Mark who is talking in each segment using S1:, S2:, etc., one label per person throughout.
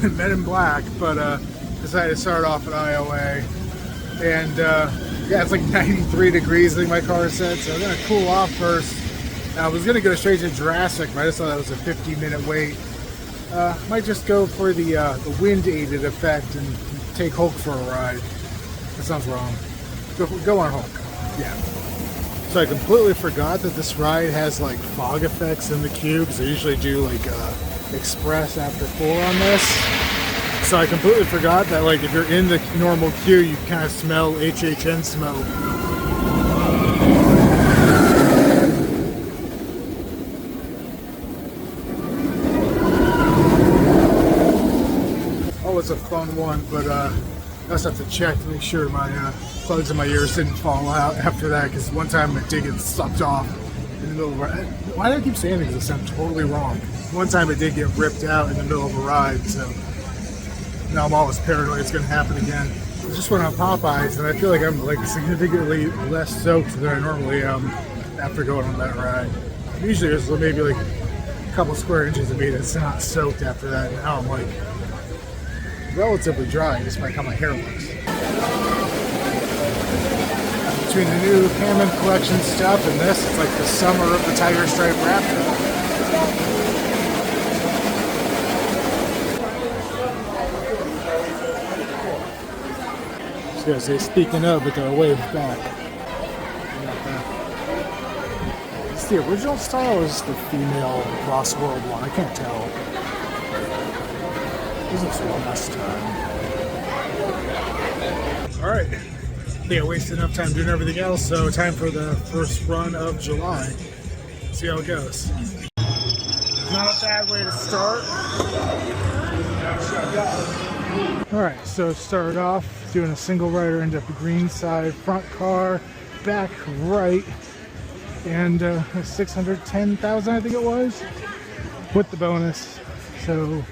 S1: Men in Black, but decided to start off at IOA. And yeah, it's like 93 degrees, I think my car said, so I'm gonna cool off first. I was gonna go straight to Jurassic, but I just thought that was a 50-minute wait. Might just go for the wind-aided effect and take Hulk for a ride. That sounds wrong. Go on Hulk. Yeah. So I completely forgot that this ride has like fog effects in the queue, because I usually do like express after 4 on this. So I completely forgot that like if you're in the normal queue, you kind of smell HHN smoke. Oh, it's a fun one, but I just have to check to make sure my plugs in my ears didn't fall out after that, because one time it did get sucked off in the middle of a ride. Why do I keep saying things that sound totally wrong? One time it did get ripped out in the middle of a ride, so now I'm always paranoid it's going to happen again. I just went on Popeyes, and I feel like I'm like significantly less soaked than I normally am after going on that ride. Usually there's maybe like a couple square inches of me that's not soaked after that, and now I'm like relatively dry despite how my hair looks. Between the new Hammond collection stuff and this, it's like the summer of the Tiger Stripe Raptor. I was gonna say speaking of, but they're waved back. Is the original style or is the female Lost World one? I can't tell. This looks one last time. Alright. Yeah, wasted enough time doing everything else, so time for the first run of July. See how it goes. Not a bad way to start. Alright, so started off doing a single rider, ended up a green side, front car, back right, and 610,000 I think it was, with the bonus. So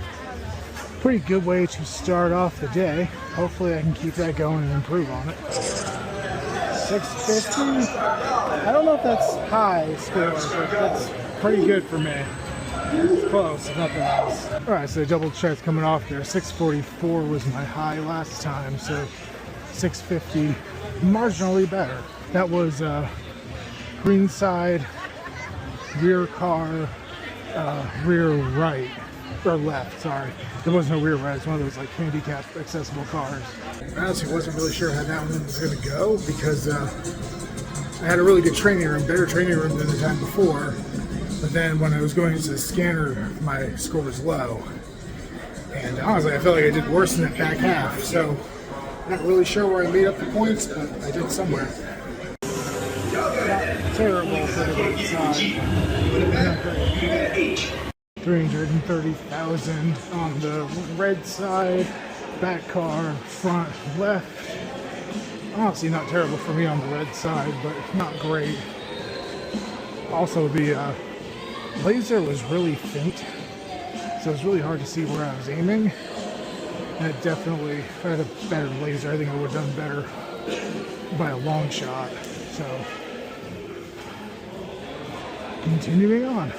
S1: pretty good way to start off the day. Hopefully I can keep that going and improve on it. 650, I don't know if that's high score, but that's pretty good for me. Close, if nothing else. Alright, so double check coming off there. 644 was my high last time, so 650, marginally better. That was green side, rear car, rear right, or left, sorry. There was no rear right, it's one of those like handicapped accessible cars. I honestly wasn't really sure how that one was going to go, because I had a really good training room, better training room than the time before. But then when I was going into the scanner, my score was low. And honestly, I felt like I did worse in that back half. So I'm not really sure where I made up the points, but I did somewhere. Not terrible for the right side. 330,000 on the red side, back car, front, left. Honestly, not terrible for me on the red side, but not great. Also, the laser was really faint, so it was really hard to see where I was aiming. And it definitely, if I had a better laser, I think I would have done better by a long shot. So, continuing on.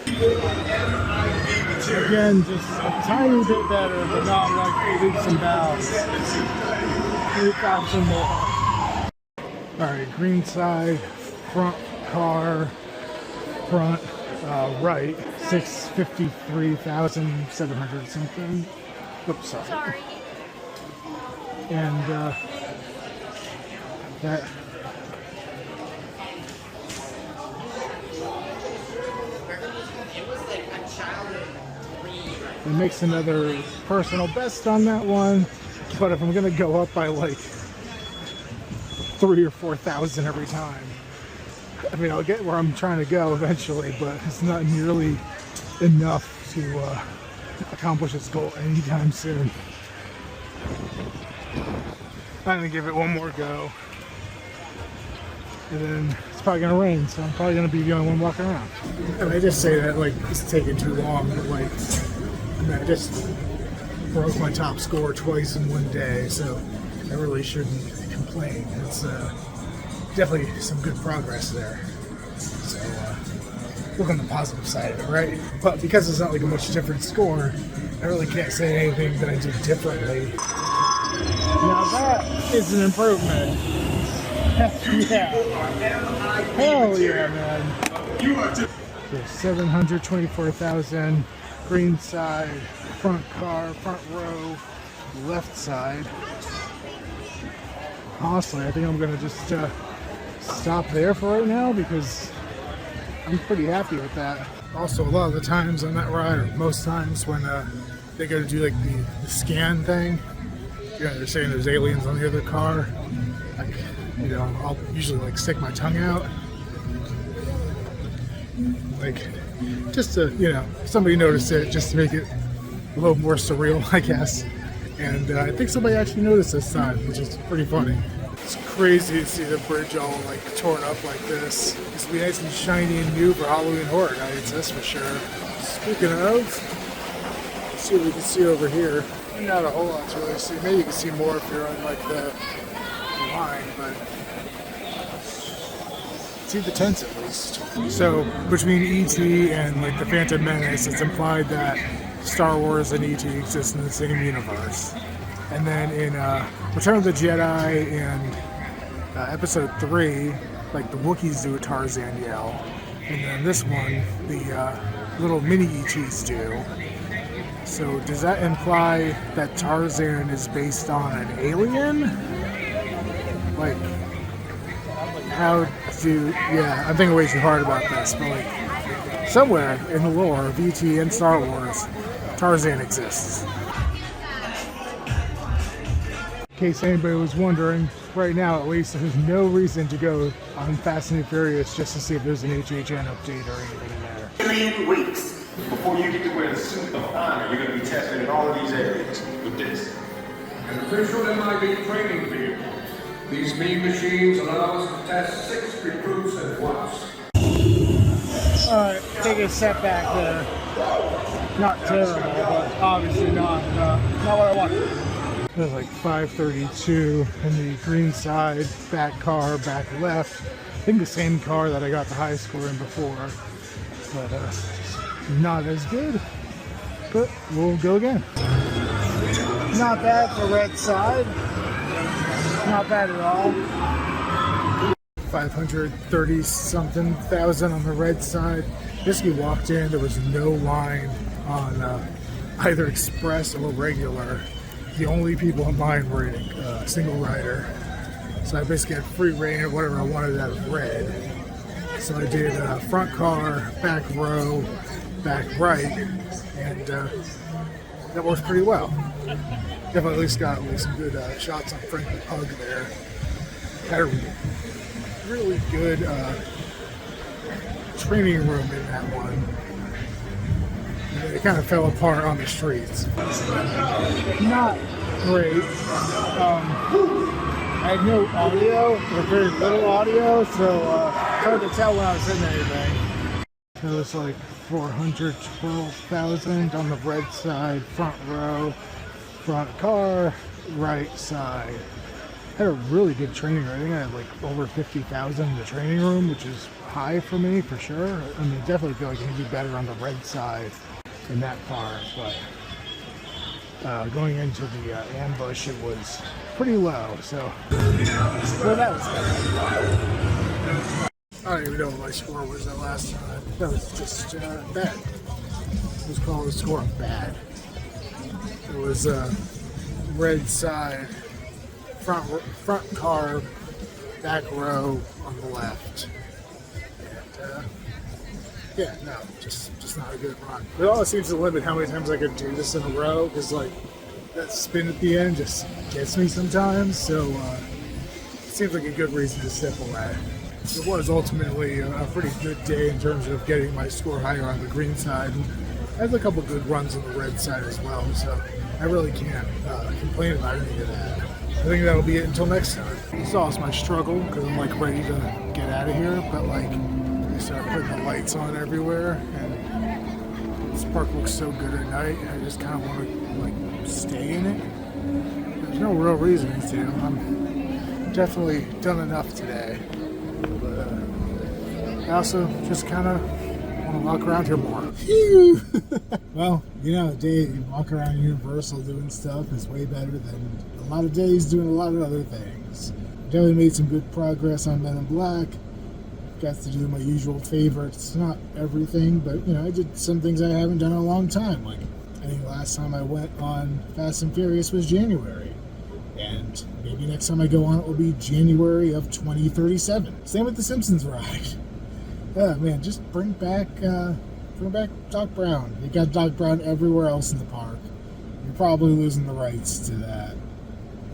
S1: Again, just a tiny bit better, but not like leaps and bounds. 3,000 more. Alright, green side, front car, front, right, 653,700 something. Oops, sorry. And that it makes another personal best on that one. But if I'm gonna go up by like 3,000 or 4,000 every time, I mean, I'll get where I'm trying to go eventually, but it's not nearly enough to accomplish its goal anytime soon. I'm gonna give it one more go, and then it's probably gonna rain, so I'm probably gonna be the only one walking around. And I just say that like it's taking too long, but like I mean, I just broke my top score twice in one day, so I really shouldn't complain. It's definitely some good progress there. So look on the positive side of it, right? But because it's not like a much different score, I really can't say anything that I did differently. Now that is an improvement. Yeah. Hell yeah, man. So 724,000, green side, front car, front row, left side. Honestly, I think I'm gonna just stop there for right now because I'm pretty happy with that. Also, a lot of the times on that ride, or most times when they go to do like the scan thing, you know, they're saying there's aliens on the other car. Like, you know, I'll usually like stick my tongue out, like just to, you know, somebody noticed it, just to make it a little more surreal, I guess. And I think somebody actually noticed this time, which is pretty funny. It's crazy to see the bridge all like torn up like this. It's gonna be nice and shiny and new for Halloween Horror Nights, that's for sure. Speaking of, let's see what we can see over here. Not a whole lot to really see. Maybe you can see more if you're on like the line, but see the tents at least. So between E.T. and like the Phantom Menace, it's implied that Star Wars and E.T. exist in the same universe. And then in Return of the Jedi and Episode 3, like the Wookiees do a Tarzan yell, and then this one, the little mini E.T.s do. So does that imply that Tarzan is based on an alien? Like, how do... Yeah, I'm thinking way too hard about this, but like, somewhere in the lore of E.T. and Star Wars, Tarzan exists. In case anybody was wondering, right now at least, there's no reason to go on Fast and Furious just to see if there's an HHN update or anything in there.
S2: 3 weeks before you get to wear the suit of honor, you're going to be tested in all of these areas with this.
S3: An official MIB training vehicle. These mean machines allow us to test 6 recruits at once.
S1: Alright, take a step back there. Not terrible, but obviously not what I wanted. It was like 532 in the green side, back car, back left. I think the same car that I got the high score in before, but not as good. But we'll go again. Not bad for red side. Not bad at all. 530 something thousand on the red side. Basically walked in, there was no line on either express or regular. The only people in line were in single rider. So I basically had free reign of whatever I wanted out of red. So I did front car, back row, back right, and that works pretty well. Definitely at least got some good shots on Frankie Pug there. Had a really good training room in that one. And it kind of fell apart on the streets. Not great. I had no audio, or very little audio, so it's hard to tell when I was in anything. So it was like 412,000 on the red side, front row, front car, right side. Had a really good training room. I think I had like over 50,000 in the training room, which is high for me for sure. I mean, definitely feel like I can do better on the red side in that part, but going into the ambush, it was pretty low, so that was good. I don't even know what my score was that last time. That was just bad. It was called a score of bad. It was red side, front car, back row on the left. And yeah, no, just not a good run. It always seems to limit how many times I could do this in a row, because like that spin at the end just gets me sometimes. So it seems like a good reason to step away. It was ultimately a pretty good day in terms of getting my score higher on the green side. And I had a couple good runs on the red side as well, so I really can't complain about any of that. I think that'll be it until next time. You saw it's my struggle because I'm like ready to get out of here, but like I started putting the lights on everywhere, and this park looks so good at night. I just kind of want to like stay in it. There's no real reason to. I'm definitely done enough today, but I also just kind of want to walk around here more. Phew. Well, you know, a day you walk around Universal doing stuff is way better than a lot of days doing a lot of other things. Definitely made some good progress on Men in Black. Got to do my usual favorites. Not everything, but you know, I did some things I haven't done in a long time. Like, I think last time I went on Fast and Furious was January. And maybe next time I go on it will be January of 2037. Same with the Simpsons ride. Oh man, just bring back Doc Brown. You got Doc Brown everywhere else in the park. You're probably losing the rights to that,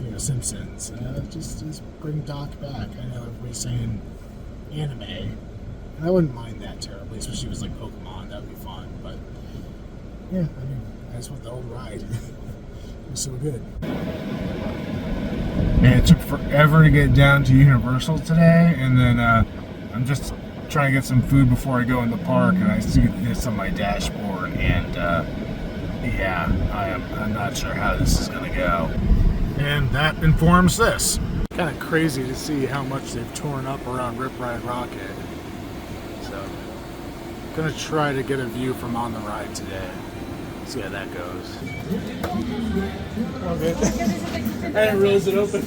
S1: you know, Simpsons. Just bring Doc back. I know everybody's saying anime, and I wouldn't mind that terribly, especially if it was like Pokemon. That would be fun. But yeah, I mean, I just want the old ride. It was so good. Man, it took forever to get down to Universal today, and then I'm just trying to get some food before I go in the park, and I see this on my dashboard, and yeah, I'm not sure how this is gonna go. And that informs this. Kind of crazy to see how much they've torn up around Rip Ride Rocket. So, gonna try to get a view from on the ride today. See how that goes. Okay. I didn't realize it opened.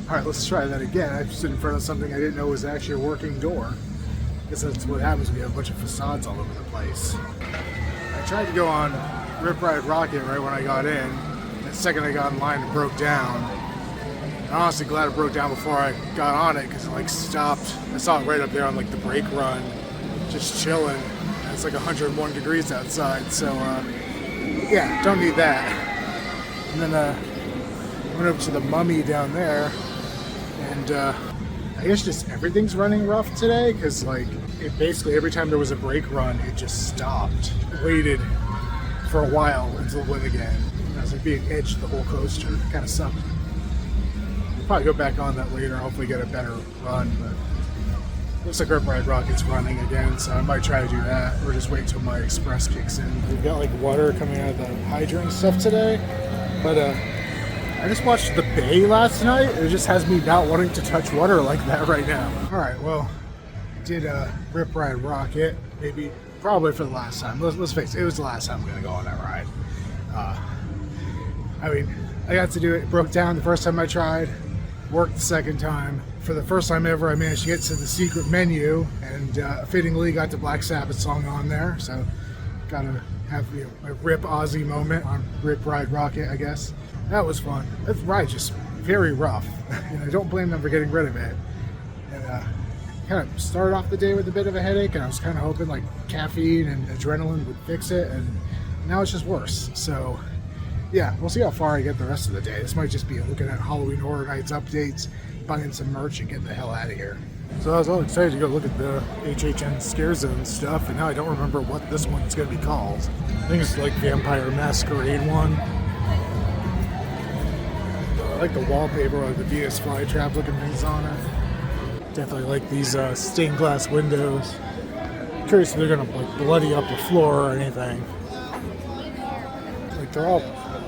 S1: Alright, let's try that again. I just stood in front of something I didn't know was actually a working door. I guess that's what happens when you have a bunch of facades all over the place. I tried to go on Rip Ride Rocket right when I got in. The second I got in line, it broke down. I'm honestly glad it broke down before I got on it, because it like stopped. I saw it right up there on like the brake run, just chilling. It's like 101 degrees outside, so yeah, don't need that. And then I went over to the Mummy down there, and I guess just everything's running rough today, because like it basically every time there was a brake run, it just stopped. Waited for a while until it went again. And I was like being edged the whole coaster. It kind of sucked. I'll probably go back on that later, hopefully get a better run, but looks like Rip Ride Rocket's running again, so I might try to do that, or just wait till my express kicks in. We've got like water coming out of the hydrant and stuff today, but I just watched The Bay last night. It just has me not wanting to touch water like that right now. Alright, well, I did Rip Ride Rocket, probably for the last time. Let's face it, it was the last time I'm going to go on that ride. I mean, I got to do it. It broke down the first time I tried, worked the second time. For the first time ever, I managed to get to the secret menu, and fittingly got the Black Sabbath song on there, so gotta have a Rip Ozzy moment on Rip Ride Rocket, I guess. That was fun. That ride's just very rough. I don't blame them for getting rid of it. And kind of started off the day with a bit of a headache, and I was kind of hoping like caffeine and adrenaline would fix it, and now it's just worse. So yeah, we'll see how far I get the rest of the day. This might just be looking at Halloween Horror Nights updates, buying some merch, and getting the hell out of here. So I was all excited to go look at the HHN Scare Zone stuff, and now I don't remember what this one's going to be called. I think it's like Vampire Masquerade one. I like the wallpaper with the Venus flytrap looking things on it. Definitely like these stained glass windows. Curious if they're going to like bloody up the floor or anything. Like they're all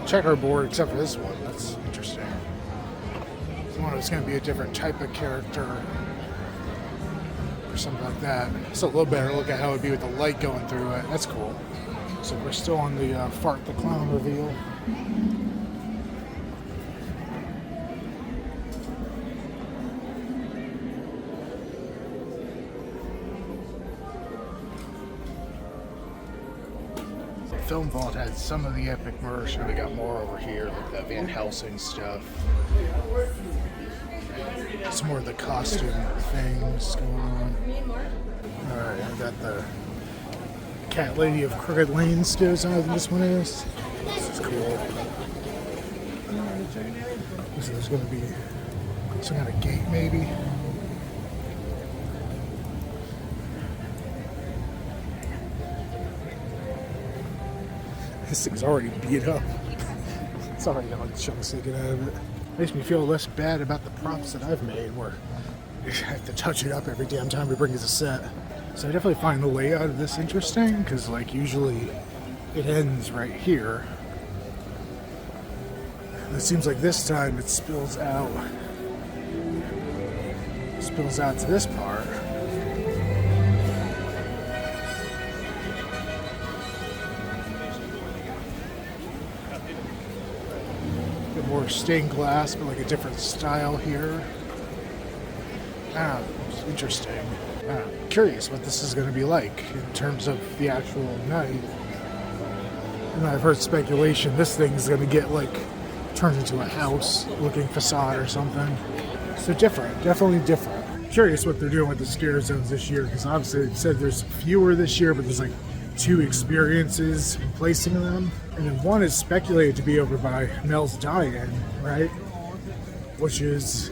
S1: checkerboard except for this one. That's interesting. This one is going to be a different type of character or something like that. It's a little better look at how it would be with the light going through it. That's cool. So we're still on the Fart the Clown reveal. Film Vault had some of the epic merch, and we got more over here, like that Van Helsing stuff. Some more of the costume things going on. Alright, I got the Cat Lady of Crooked Lanes goes on. I think this one is. This is cool. So there's going to be some kind of gate, maybe. This thing's already beat up. It's already got like chunks sticking out of it. Makes me feel less bad about the props that I've made, where I have to touch it up every damn time we bring it to set. So I definitely find the layout of this interesting, because like usually it ends right here. And it seems like this time it spills out to this part. more stained glass, but like a different style here. It's interesting. Curious what this is going to be like in terms of the actual night. And I've heard speculation this thing's going to get like turned into a house looking facade or something. So different, definitely different. Curious what they're doing with the scare zones this year, because obviously it said there's fewer this year, but there's like 2 experiences placing them. And then one is speculated to be over by Mel's Die-In, right? Which is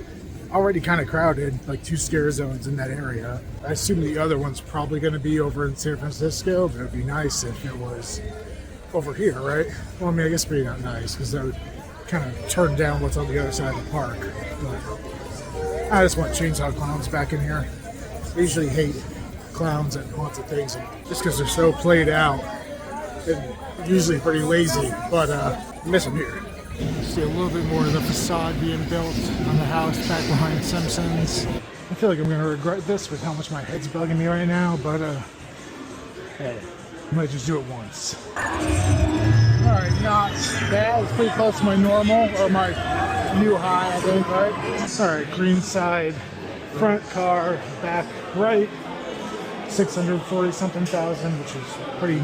S1: already kind of crowded, like 2 scare zones in that area. I assume the other one's probably going to be over in San Francisco, but it'd be nice if it was over here, right? Well, I mean, I guess maybe not nice, because that would kind of turn down what's on the other side of the park. But I just want chainsaw clowns back in here. I usually hate clowns at haunted things, just because they're so played out and usually pretty lazy, but miss them here. See a little bit more of the facade being built on the house back behind Simpsons. I feel like I'm going to regret this with how much my head's bugging me right now, but hey, I might just do it once. Alright, not bad. It's pretty close to my normal, or my new high, I think, right? Alright, green side, front car, back right, 640 something thousand, which is pretty,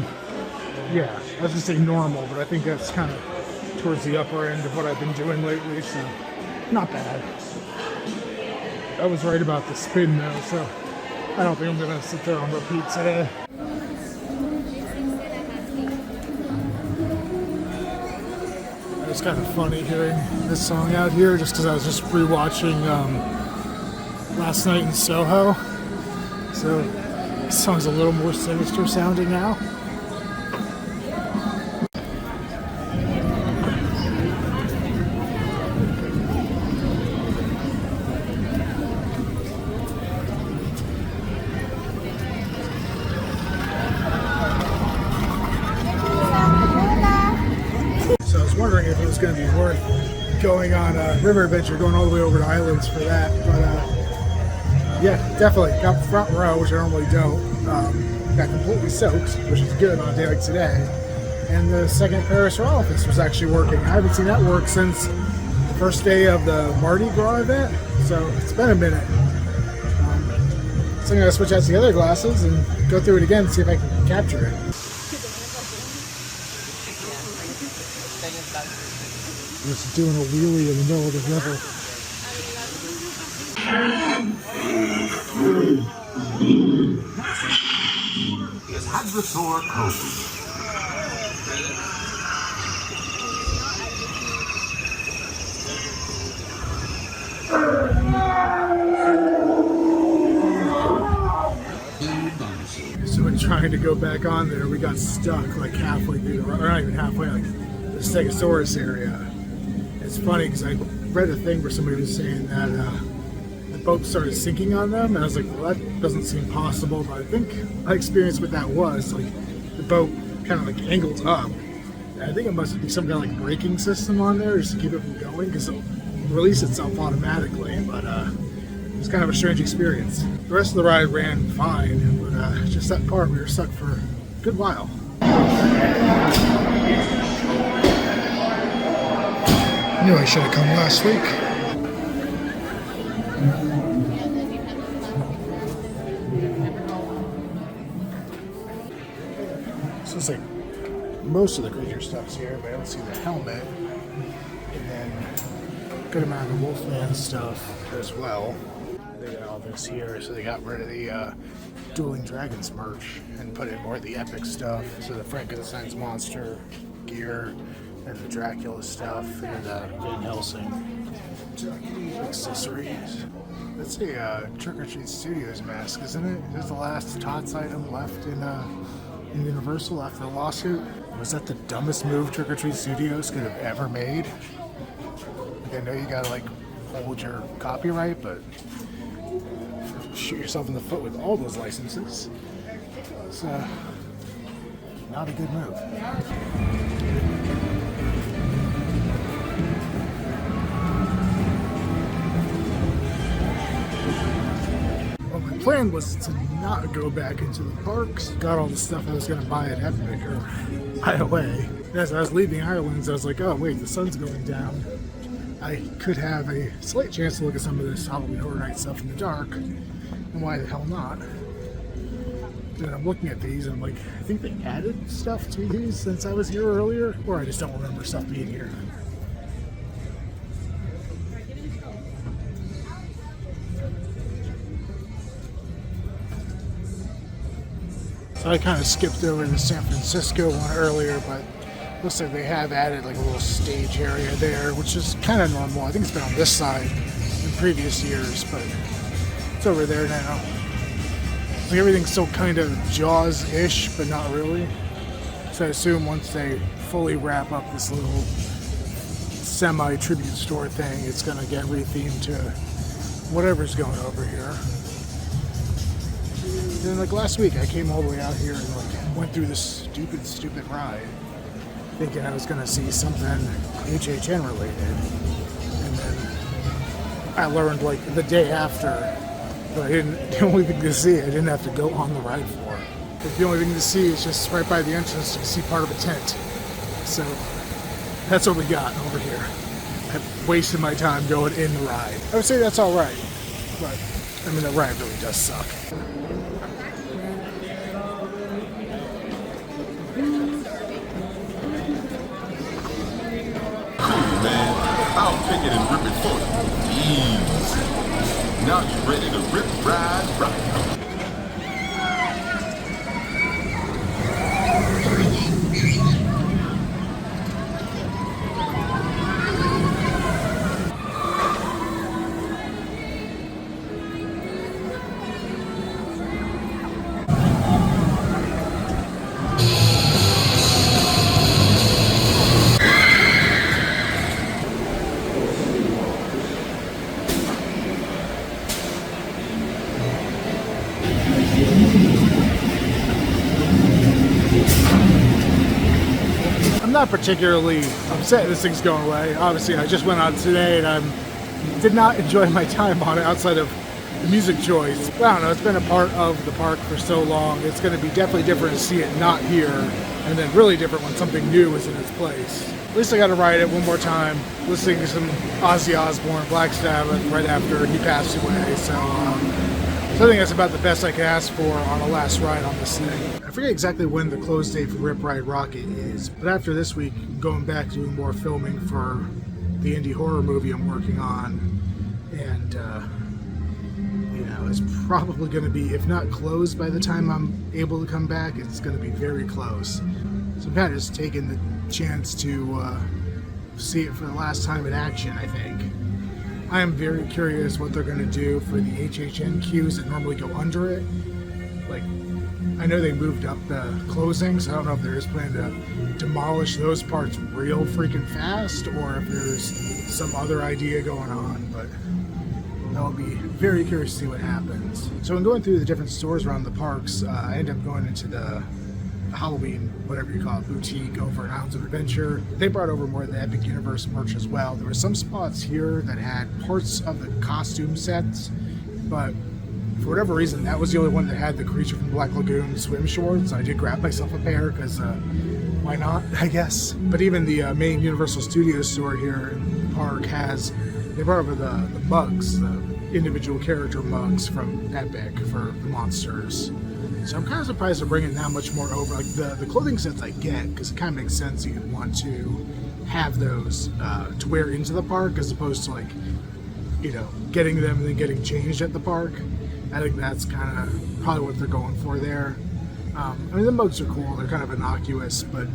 S1: yeah, I was going to say normal, but I think that's kind of towards the upper end of what I've been doing lately, so not bad. I was right about the spin though, so I don't think I'm gonna sit there on repeat today. It's kind of funny hearing this song out here, just because I was just rewatching Last Night in Soho, so this song's a little more sinister sounding now. Wondering if it was going to be worth going on a river adventure, going all the way over to Islands for that, but yeah, definitely got the front row, which I normally don't. Got completely soaked, which is good on a day like today, and the second parasaurolophus was actually working. I haven't seen that work since the first day of the Mardi Gras event, so it's been a minute. So I'm going to switch out to the other glasses and go through it again and see if I can capture it. Just doing a wheelie in the middle of the river.
S4: Is hadrosaur cove.
S1: So when trying to go back on there, we got stuck like halfway through the, or not even halfway, like the Stegosaurus area. It's funny because I read a thing where somebody was saying that the boat started sinking on them, and I was like, well, that doesn't seem possible, but I think my experience with that was like the boat kind of like angled up. And I think it must be some kind of like braking system on there just to keep it from going, because it'll release itself automatically, but it was kind of a strange experience. The rest of the ride ran fine, but just that part we were stuck for a good while. Knew I should have come last week. So it's like most of the creature stuff's here, but I don't see the helmet. And then a good amount of Wolfman stuff as well. They got all this here, so they got rid of the Dueling Dragons merch and put in more of the epic stuff. So the Frankenstein's monster gear, and the Dracula stuff, and Van Helsing accessories. That's a Trick or Treat Studios mask, isn't it? Is this the last Tots item left in Universal after the lawsuit? Was that the dumbest move Trick or Treat Studios could have ever made? Like, I know you gotta like hold your copyright, but shoot yourself in the foot with all those licenses. It's not a good move. My plan was to not go back into the parks. Got all the stuff I was going to buy at Epic or Hideaway. As I was leaving Ireland's, I was like, oh wait, the sun's going down. I could have a slight chance to look at some of this Halloween Horror Night stuff in the dark, and why the hell not? And I'm looking at these and I'm like, I think they added stuff to these since I was here earlier, or I just don't remember stuff being here. So I kind of skipped over the San Francisco one earlier, but looks like they have added like a little stage area there, which is kind of normal. I think it's been on this side in previous years, but it's over there now. Like everything's still kind of Jaws-ish, but not really. So I assume once they fully wrap up this little semi-tribute store thing, it's going to get rethemed to whatever's going over here. And then like last week, I came all the way out here and like went through this stupid ride, thinking I was going to see something HHN related. And then I learned like the day after, but the only thing to see, I didn't have to go on the ride for. But the only thing to see is just right by the entrance, you see part of a tent. So that's what we got over here. I've wasted my time going in the ride. I would say that's all right, but I mean the ride really does suck.
S4: Cool, man. I'll take it and rip it for you. Easy. Now you're ready to rip, ride.
S1: I'm not particularly upset this thing's going away. Obviously, I just went on today and I did not enjoy my time on it outside of the music choice. But I don't know, it's been a part of the park for so long. It's going to be definitely different to see it not here, and then really different when something new is in its place. At least I got to ride it one more time, listening to some Ozzy Osbourne, Black Sabbath right after he passed away. So I think that's about the best I can ask for on a last ride on this thing. I forget exactly when the close date for Rip Ride Rocket is, but after this week, going back doing more filming for the indie horror movie I'm working on, and you know, it's probably going to be, if not closed by the time I'm able to come back, it's going to be very close. So I'm kind of just taking the chance to see it for the last time in action, I think. I am very curious what they're going to do for the HHN queues that normally go under it. Like, I know they moved up the closings. I don't know if they're just planning to demolish those parts real freaking fast, or if there's some other idea going on, but I'll be very curious to see what happens. So in going through the different stores around the parks, I ended up going into the Halloween, whatever you call it, boutique over at Islands of Adventure. They brought over more of the Epic Universe merch as well. There were some spots here that had parts of the costume sets, but for whatever reason, that was the only one that had the Creature from Black Lagoon swim shorts. I did grab myself a pair because why not, I guess. But even the main Universal Studios store here in the park they brought over the mugs, the individual character mugs from Epic for the monsters. So I'm kind of surprised they're bringing that much more over. Like the clothing sets I get, because it kind of makes sense you'd want to have those to wear into the park as opposed to, like, you know, getting them and then getting changed at the park. I think that's kind of probably what they're going for there. I mean, the mugs are cool. They're kind of innocuous, but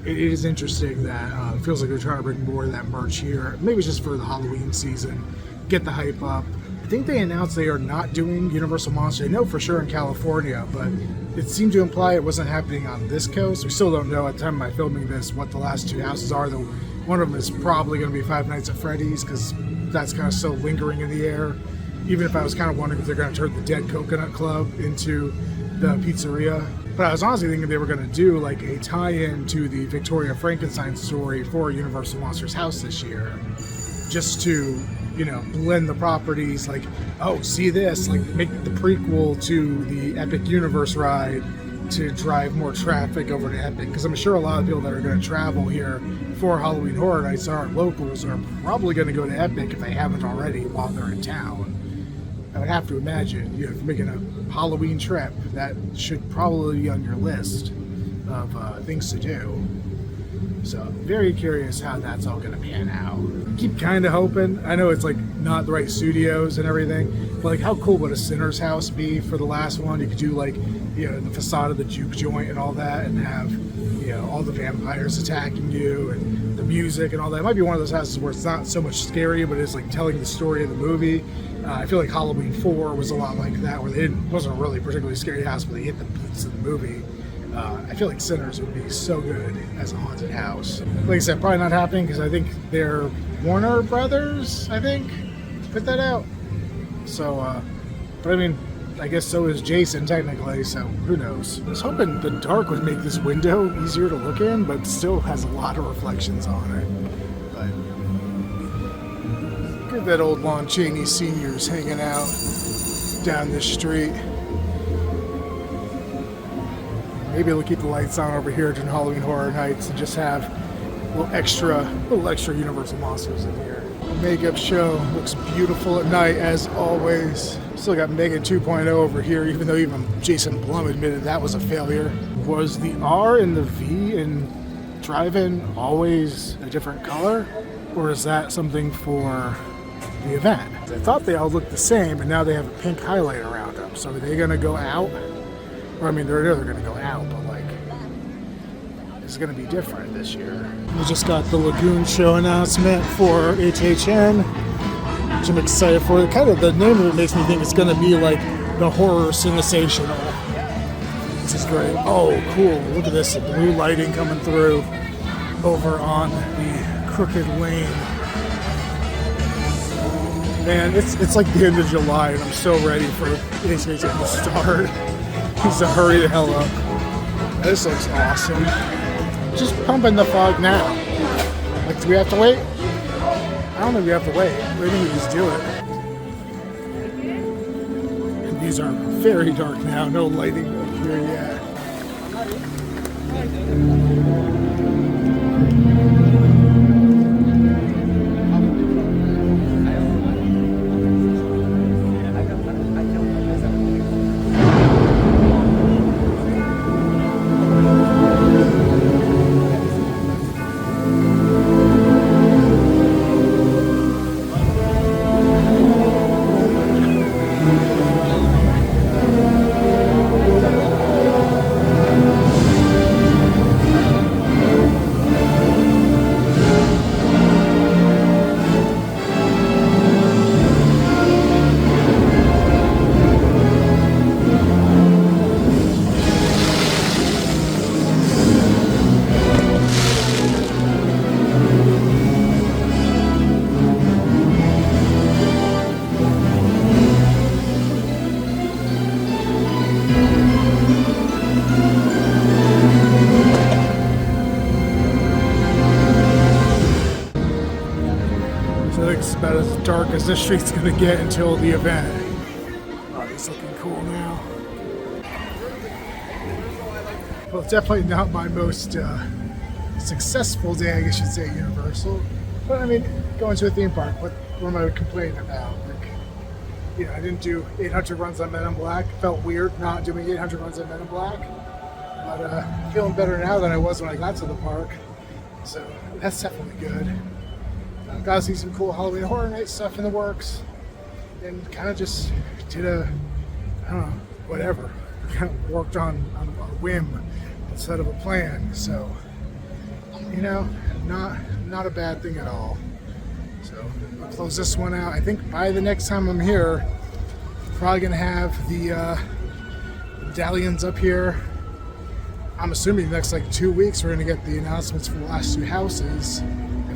S1: it is interesting that it feels like they're trying to bring more of that merch here. Maybe it's just for the Halloween season, get the hype up. I think they announced they are not doing Universal Monsters. I know for sure in California, but it seemed to imply it wasn't happening on this coast. We still don't know at the time of my filming this what the last two houses are, though one of them is probably going to be Five Nights at Freddy's, because that's kind of still lingering in the air. Even if I was kind of wondering if they're going to turn the Dead Coconut Club into the pizzeria. But I was honestly thinking they were going to do like a tie-in to the Victoria Frankenstein story for Universal Monsters House this year, just to, you know, blend the properties. Like, oh, see this, like make the prequel to the Epic Universe ride to drive more traffic over to Epic, because I'm sure a lot of people that are going to travel here for Halloween Horror Nights are locals, are probably going to go to Epic if they haven't already while they're in town. I would have to imagine, you know, if you're making a Halloween trip, that should probably be on your list of things to do. So I'm very curious how that's all going to pan out. Keep kind of hoping. I know it's like not the right studios and everything, but like how cool would a Sinner's house be for the last one? You could do like, you know, the facade of the juke joint and all that, and have, you know, all the vampires attacking you and the music and all that. It might be one of those houses where it's not so much scary, but it's like telling the story of the movie. I feel like Halloween 4 was a lot like that, where it wasn't really a particularly scary house, but they hit the beats of the movie. I feel like Sinners would be so good as a haunted house. Like I said, probably not happening because I think they're Warner Brothers, I think, put that out. So, but I mean, I guess so is Jason technically, so who knows. I was hoping the dark would make this window easier to look in, but still has a lot of reflections on it. But look at that old Lon Chaney seniors hanging out down this street. Maybe we'll keep the lights on over here during Halloween Horror Nights and just have a little extra Universal Monsters in here. The makeup show looks beautiful at night as always. Still got Megan 2.0 over here, even though even Jason Blum admitted that was a failure. Was the R and the V in Drive-In always a different color? Or is that something for the event? I thought they all looked the same, and now they have a pink highlight around them. So are they gonna go out? Or, I mean, they're going to go out, but like, it's going to be different this year. We just got the Lagoon show announcement for HHN, which I'm excited for. Kind of the name of it makes me think it's going to be like the horror CineSational. This is great. Oh, cool. Look at this. The blue lighting coming through over on the Crooked Lane. Man, it's like the end of July, and I'm so ready for HHN to start. Needs to hurry the hell up. This looks awesome. Just pumping the fog now. Like, do we have to wait? I don't think we have to wait. I think we just do it. And these are very dark now. No lighting up here yet. It's about as dark as this street's gonna get until the event. Oh, it's looking cool now. Well, it's definitely not my most successful day, I guess you'd say, at Universal. But I mean, going to a theme park, what am I complaining about? Like, you know, I didn't do 800 runs on Men in Black. Felt weird not doing 800 runs on Men in Black. But feeling better now than I was when I got to the park. So that's definitely good. Got to see some cool Halloween Horror Night stuff in the works, and kind of just did I don't know, whatever. Kind of worked on a whim instead of a plan. So, you know, not a bad thing at all. So I'll close this one out. I think by the next time I'm here, I'm probably gonna have the medallions up here. I'm assuming the next like 2 weeks we're gonna get the announcements for the last two houses.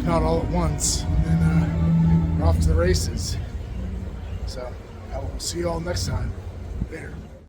S1: Not all at once, and then we're off to the races. So I will see you all next time. Later.